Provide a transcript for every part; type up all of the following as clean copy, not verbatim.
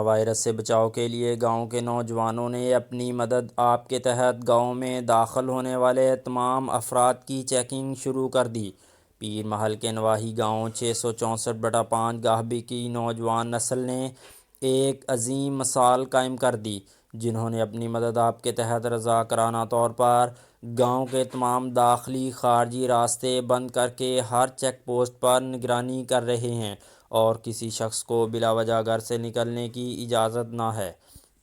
Virus سے بچاؤ کے لیے گاؤں کے نوجوانوں نے اپنی مدد آپ کے تحت گاؤں میں داخل ہونے والے تمام افراد کی چیکنگ شروع کر دی۔ پیر محل کے نواحی گاؤں 664/5 گاہبی کی نوجوان نسل نے ایک عظیم مثال قائم کر دی، جنہوں نے اپنی مدد آپ کے تحت رضاکارانہ طور پر گاؤں کے تمام داخلی خارجی راستے بند کر کے ہر چیک پوسٹ پر نگرانی کر رہے ہیں اور کسی شخص کو بلا وجہ گھر سے نکلنے کی اجازت نہ ہے۔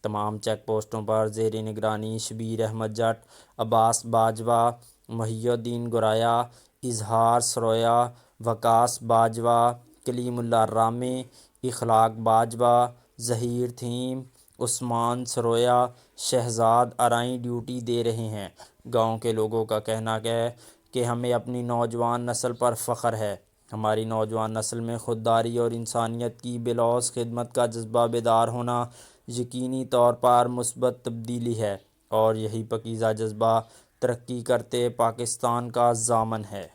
تمام چیک پوسٹوں پر زیر نگرانی شبیر احمد جٹ، عباس باجوہ، محی الدین گورایا، اظہار سرویا، وقاص باجوہ، کلیم اللہ رامے، اخلاق باجوہ، ظہیر تھیم، عثمان سرویا، شہزاد ارائیں ڈیوٹی دے رہے ہیں۔ گاؤں کے لوگوں کا کہنا ہے کہ ہمیں اپنی نوجوان نسل پر فخر ہے۔ ہماری نوجوان نسل میں خودداری اور انسانیت کی بلوث خدمت کا جذبہ بیدار ہونا یقینی طور پر مثبت تبدیلی ہے، اور یہی پاکیزہ جذبہ ترقی کرتے پاکستان کا ضامن ہے۔